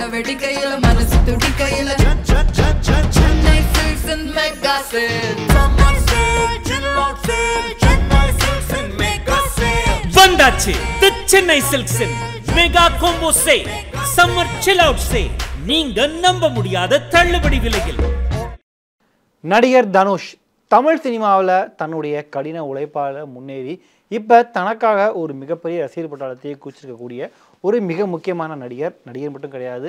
பட்ட வெடிக்கையில மனசு துடிக்கையில Chennai silks and mega sale summer sale chill out sale Chennai silks and mega sale வந்தாச்சு the Chennai silks mega combo sale summer chill out sale நீங்க நம்ப முடியாத தள்ளுபடி விலையில். நடிகர் தனுஷ் தமிழ் சினிமாவில் தன்னுடைய கடின உழைப்பால் முன்னேறி இப்போ தனக்காக ஒரு மிகப்பெரிய ரசிகர் பட்டாளத்தையே கூச்சிருக்கக்கூடிய ஒரு மிக முக்கியமான நடிகர் மட்டும் கிடையாது,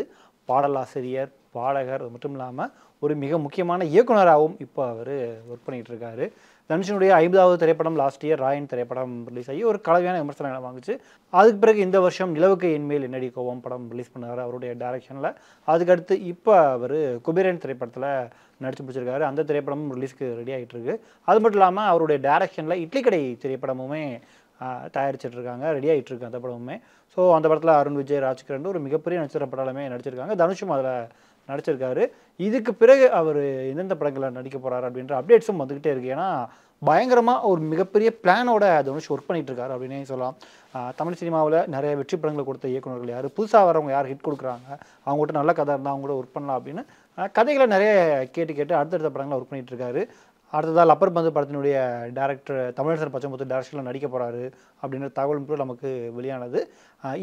பாடலாசிரியர், பாடகர், அது மட்டும் இல்லாமல் ஒரு மிக முக்கியமான இயக்குனராகவும் இப்போ அவர் ஒர்க் பண்ணிகிட்டு இருக்காரு. தனுஷனுடைய 50வது திரைப்படம் லாஸ்ட் இயர் ராயன் திரைப்படம் ரிலீஸ் ஆகி ஒரு கலவையான விமர்சனங்களை வாங்குச்சு. அதுக்கு பிறகு இந்த வருஷம் நிலவுக்கு என்மேல் என்னடி கோவம் படம் ரிலீஸ் பண்ணார் அவருடைய டைரக்ஷனில். அதுக்கடுத்து இப்போ அவர் குபேரன் திரைப்படத்தில் நடிச்சு பிடிச்சிருக்காரு. அந்த திரைப்படமும் ரிலீஸ்க்கு ரெடி ஆகிட்டு இருக்கு. அது மட்டும் இல்லாமல் அவருடைய டைரக்ஷனில் இட்லி கடை திரைப்படமுமே தயாரிச்சிட்ருக்காங்க, ரெடி ஆகிட்டு இருக்கு அந்த படமுமே. ஸோ அந்த படத்தில் அருண் விஜய், ராஜ்கிரண் ஒரு மிகப்பெரிய நட்சத்திர படமே நடிச்சிருக்காங்க. தனுஷும் அதில் நடிச்சிருக்காரு. இதுக்கு பிறகு அவர் எந்தெந்த படங்களில் நடிக்க போகிறார் அப்படின்ற அப்டேட்ஸும் வந்துக்கிட்டே இருக்குது. ஏன்னா பயங்கரமாக ஒரு மிகப்பெரிய பிளானோட தனுஷ் ஒர்க் பண்ணிகிட்டு இருக்காரு அப்படின்னே சொல்லலாம். தமிழ் சினிமாவில் நிறைய வெற்றி படங்களை கொடுத்த இயக்குநர்கள் யார், புதுசாக வரவங்க யார் ஹிட் கொடுக்குறாங்க, அவங்ககிட்ட நல்ல கதை இருந்தால் அவங்க கூட ஒர்க் பண்ணலாம் அப்படின்னு கதைகளை நிறைய கேட்டு அடுத்தடுத்த படங்களை ஒர்க் பண்ணிகிட்டு இருக்காரு. அடுத்ததாக லப்பர் பந்து படத்தினுடைய டேரக்டர் தமிழரசன் பச்சைமுத்து டேரக்ஷனில் நடிக்க போகிறாரு அப்படின்ற தகவல் நமக்கு வெளியானது.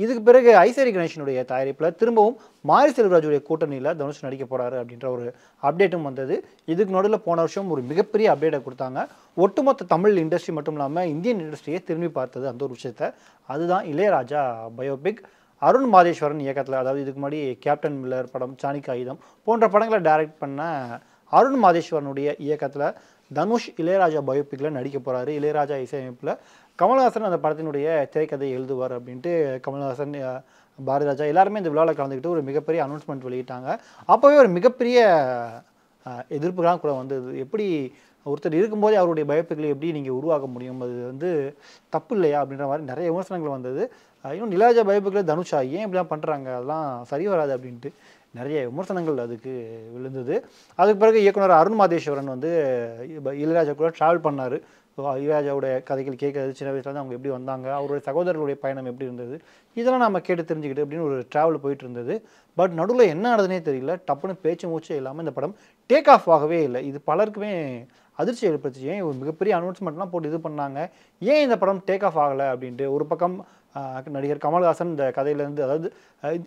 இதுக்கு பிறகு ஐசரி கணேஷனுடைய தயாரிப்பில் திரும்பவும் மாரி செல்வராஜுடைய கூட்டணியில் தனுஷ் நடிக்க போகிறாரு அப்படின்ற ஒரு அப்டேட்டும் வந்தது. இதுக்கு நடுவில் போன வருஷம் ஒரு மிகப்பெரிய அப்டேட்டை கொடுத்தாங்க. ஒட்டுமொத்த தமிழ் இண்டஸ்ட்ரி மட்டும் இல்லாமல் இந்தியன் இண்டஸ்ட்ரியை திரும்பி பார்த்தது அந்த ஒரு விஷயத்தை. அதுதான் இளையராஜா பயோபிக். அருண் மாதேஸ்வரன் இயக்கத்தில், அதாவது இதுக்கு முன்னாடி கேப்டன் மில்லர் படம், சாணிக்கு ஆயுதம் போன்ற படங்களை டைரக்ட் பண்ண அருண் மாதேஸ்வரனுடைய இயக்கத்தில் தனுஷ் இளையராஜா பயோபிக்கில் நடிக்க போகிறாரு. இளையராஜா இசையமைப்பில் கமல்ஹாசன் அந்த படத்தினுடைய திரைக்கதை எழுதுவார் அப்படின்ட்டு கமல்ஹாசன், பாரதிராஜா எல்லாருமே இந்த விழாவில் கலந்துக்கிட்டு ஒரு மிகப்பெரிய அனௌன்ஸ்மெண்ட் வெளியிட்டாங்க. அப்போவே ஒரு மிகப்பெரிய எதிர்ப்புகளாக கூட வந்தது. எப்படி ஒருத்தர் இருக்கும்போதே அவருடைய பயோபிக்கில் எப்படி நீங்கள் உருவாக்க முடியும், அது தப்பு இல்லையா அப்படின்ற மாதிரி நிறைய விமர்சனங்கள் வந்தது. இன்னும் இளையராஜா பயோபிக்கில் தனுஷா ஏன் இப்படிலாம் பண்ணுறாங்க, அதெல்லாம் சரி வராது அப்படின்ட்டு நிறைய விமர்சனங்கள் அதுக்கு விழுந்தது. அதுக்கு பிறகு இயக்குனர் அருண் மாதேஸ்வரன் இளையராஜா கூட ட்ராவல் பண்ணார். இளையராஜாவுடைய கதைகள் கேட்கறது, சின்ன வயசுலேருந்து அவங்க எப்படி வந்தாங்க, அவருடைய சகோதரர்களுடைய பயணம் எப்படி இருந்தது, இதெல்லாம் நம்ம கேட்டு தெரிஞ்சுக்கிட்டு அப்படின்னு ஒரு ட்ராவல் போயிட்டு இருந்தது. பட் நடுவில் என்ன ஆனதுனே தெரியல, டப்புன்னு பேச்சு மூச்சே இல்லாமல் இந்த படம் டேக் ஆஃப் ஆகவே இல்லை. இது பலருக்குமே அதிர்ச்சி ஏற்படுத்தி. ஏன் ஒரு மிகப்பெரிய அனௌன்ஸ்மெண்ட்லாம் போட்டு இது பண்ணாங்க, ஏன் இந்த படம் டேக் ஆஃப் ஆகலை அப்படின்ட்டு. ஒரு பக்கம் நடிகர் கமல்ஹாசன் இந்த கதையிலேருந்து, அதாவது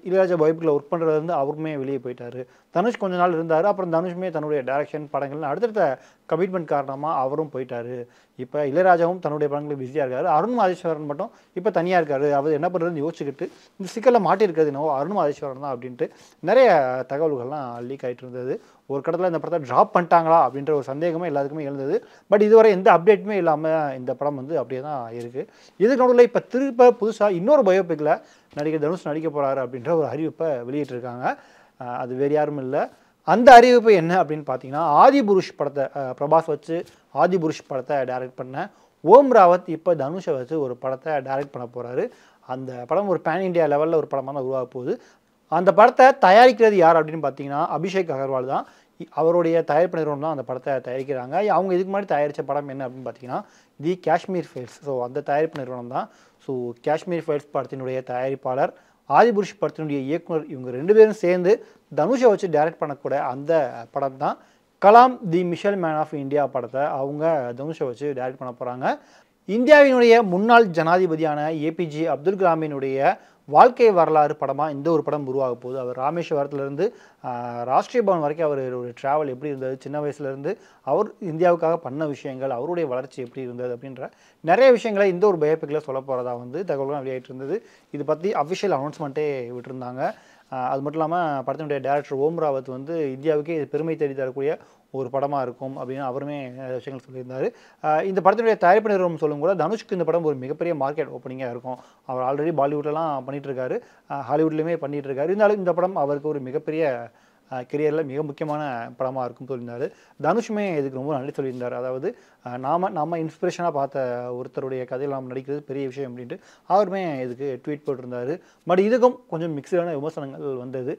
இளையராஜா பயோபிக்கில் ஒர்க் பண்ணுறதுலேருந்து அவருமே வெளியே போயிட்டார். தனுஷ் கொஞ்ச நாள் இருந்தார். அப்புறம் தனுஷுமே தன்னுடைய டைரக்ஷன் படங்கள் அடுத்தடுத்த கமிட்மெண்ட் காரணமாக அவரும் போயிட்டார். இப்போ இளையராஜாவும் தன்னுடைய படங்களில் பிஸியாக இருக்கார். அருண் மாதேஸ்வரன் மட்டும் இப்போ தனியாக இருக்கார். அவர் என்ன பண்ணுறதுன்னு யோசிச்சுக்கிட்டு இந்த சிக்கலில் மாட்டியிருக்கிறது என்னவோ அருண் மாதேஸ்வரன் தான் அப்படின்ட்டு நிறைய தகவல்கள்லாம் லீக் ஆகிட்டு இருந்தது. ஒரு கடத்தில் இந்த படத்தை ட்ராப் பண்ணிட்டாங்களா அப்படின்ற ஒரு சந்தேகமே எல்லாத்துக்குமே எழுந்தது. பட் இதுவரை எந்த அப்டேட்டுமே இல்லாமல் இந்த படம் அப்படியே தான் இருக்குது. இதுக்கு நடுவில் இப்போ திருப்ப புதுசாக இன்னொரு பயோபிக்கில் நடிகர் தனுஷ் நடிக்க போகிறாரு அப்படின்ற ஒரு அறிவிப்பை வெளியிட்டிருக்காங்க. அது வேறு யாரும் இல்லை. அந்த அறிவிப்பு என்ன அப்படின்னு பார்த்தீங்கன்னா, ஆதிபுருஷ் படத்தை பிரபாஸ் வச்சு ஆதிபுருஷ் படத்தை டைரக்ட் பண்ண ஓம் ராவத் இப்போ தனுஷை வச்சு ஒரு படத்தை டைரக்ட் பண்ண போகிறாரு. அந்த படம் ஒரு பேன் இண்டியா லெவலில் ஒரு படமாக தான் உருவாக போகுது. அந்த படத்தை தயாரிக்கிறது யார் அப்படின்னு பார்த்தீங்கன்னா அபிஷேக் அகர்வால் தான். அவருடைய தயாரிப்பு நிறுவனம் தான் அந்த படத்தை தயாரிக்கிறாங்க. அவங்க இதுக்கு முன்னாடி தயாரித்த படம் என்ன அப்படின்னு பார்த்தீங்கன்னா தி காஷ்மீர் ஃபைல்ஸ். ஸோ அந்த தயாரிப்பு நிறுவனம் தான். ஸோ காஷ்மீர் ஃபைல்ஸ் படத்தினுடைய தயாரிப்பாளர், ஆதிபுருஷ் படத்தினுடைய இயக்குனர், இவங்க 2 பேரும் சேர்ந்து தனுஷை வச்சு டைரக்ட் பண்ணக்கூட அந்த படம் தான் Kalam the missile man of India படத்தை அவங்க தனுஷை வச்சு டைரக்ட் பண்ண போகிறாங்க. இந்தியாவினுடைய முன்னாள் ஜனாதிபதியான ஏபிஜே அப்துல் கலாமினுடைய வாழ்க்கை வரலாறு படமாக இந்த ஒரு படம் உருவாக போகுது. அவர் ராமேஸ்வரத்துலேருந்து ராஷ்ட்ரிய பவன் வரைக்கும் அவர் ஒரு ட்ராவல் எப்படி இருந்தது, சின்ன வயசுலேருந்து அவர் இந்தியாவுக்காக பண்ண விஷயங்கள், அவருடைய வளர்ச்சி எப்படி இருந்தது அப்படின்ற நிறைய விஷயங்களை இந்த ஒரு பயோபிக்கில் சொல்ல போகிறதா தகவல்கள் வெளியாகிட்டு இருந்தது. இது பற்றி அஃபிஷியல் அனௌன்ஸ்மெண்ட்டே விட்டுருந்தாங்க. அது மட்டும் இல்லாமல் படத்தினுடைய டைரக்டர் ஓம் ராவத் இந்தியாவுக்கே பெருமை தேடி தரக்கூடிய ஒரு படமாக இருக்கும் அப்படின்னு அவருமே விஷயங்கள் சொல்லியிருந்தார். இந்த படத்தினுடைய தயாரிப்பு நிறுவனம் சொல்லும் கூட தனுஷ்க்கு இந்த படம் ஒரு மிகப்பெரிய மார்க்கெட் ஓப்பனிங்காக இருக்கும். அவர் ஆல்ரெடி பாலிவுட்லலாம் பண்ணிகிட்ருக்காரு, ஹாலிவுட்லேயுமே பண்ணிகிட்ருக்காரு. இருந்தாலும் இந்த படம் அவருக்கு ஒரு மிகப்பெரிய கெரியரில் மிக முக்கியமான படமாக இருக்கும்னு சொல்லியிருந்தார். தனுஷுமே இதுக்கு ரொம்ப நன்றி சொல்லியிருந்தார். அதாவது நம்ம இன்ஸ்பிரேஷனாக பார்த்த ஒருத்தருடைய கதையில் நாம் நடிக்கிறது பெரிய விஷயம் அப்படின்ட்டு அவருமே இதுக்கு ட்வீட் போட்டிருந்தார். பட் இதுக்கும் கொஞ்சம் மிக்சடான விமர்சனங்கள் வந்தது.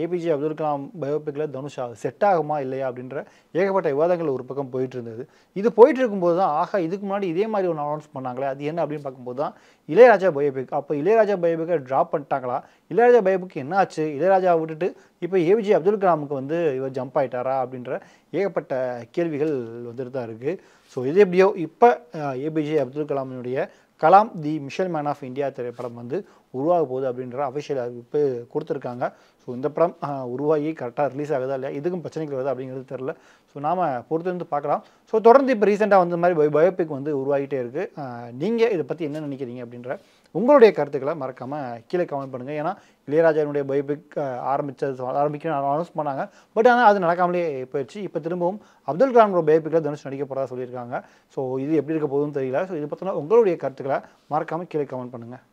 ஏபிஜே அப்துல் கலாம் பயோபிக்கில் தனுஷ் செட் ஆகுமா இல்லையா அப்படின்ற ஏகப்பட்ட விவாதங்கள் ஒரு பக்கம் போயிட்டு இருந்தது. இது போயிட்டு இருக்கும்போது தான் ஆகா இதுக்கு முன்னாடி இதே மாதிரி ஒன்று அனௌன்ஸ் பண்ணாங்களே அது என்ன அப்படின்னு பார்க்கும்போது தான் இளையராஜா பயோபிக். அப்போ இளையராஜா பயோபிக்கை ட்ராப் பண்ணிட்டாங்களா, இளையராஜா பயோபிக் என்ன ஆச்சு, இளையராஜாவை விட்டுட்டு இப்போ ஏபிஜே அப்துல் கலாமுக்கு வந்து இவர் ஜம்ப் ஆகிட்டாரா அப்படின்ற ஏகப்பட்ட கேள்விகள் வந்துட்டு தான் இருக்குது. ஸோ இது எப்படியோ இப்போ ஏபிஜே அப்துல் கலாமினுடைய Kalam the missile man of India திரைப்படம் வந்து உருவாக போகுது அப்படின்ற அஃபிஷியல் அறிவிப்பு கொடுத்துருக்காங்க. ஸோ இந்த படம் உருவாகி கரெக்டாக ரிலீஸ் ஆகுதா இல்லையா, இதுக்கும் பிரச்சனைகள் வருது அப்படிங்கிறது தெரில. ஸோ நாம் பொறுத்திருந்து பார்க்கலாம். ஸோ தொடர்ந்து இப்போ ரீசெண்டாக வந்த மாதிரி பயோபிக் வந்து உருவாகிட்டே இருக்குது. நீங்கள் இதை பற்றி என்ன நினைக்கிறீங்க அப்படின்ற உங்களுடைய கருத்துக்களை மறக்காமல் கீழே கமெண்ட் பண்ணுங்கள். ஏன்னா இளையராஜாவுடைய பயோபிக் ஆரம்பிக்கணும் அனௌன்ஸ் பண்ணாங்க. பட் ஆனால் அது நடக்காமலே போயிடுச்சு. இப்போ திரும்பவும் அப்துல் கலாமோட பயோபிக்கில் தனுஷ் நடிக்க போகிறதா சொல்லியிருக்காங்க. ஸோ இது எப்படி இருக்க போகுதுன்னு தெரியல. ஸோ இது பற்றின உங்களுடைய கருத்துக்களை மறக்காமல் கீழே கமெண்ட் பண்ணுங்கள்.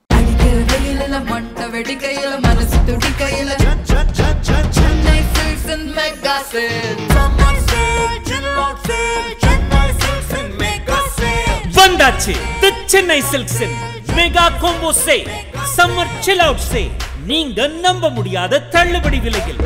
வந்தாச்சு தி சென்னை சில்க்ஸின் mega combo sale, summer chill out sale. நீங்க நம்ப முடியாத தள்ளுபடி விலையில்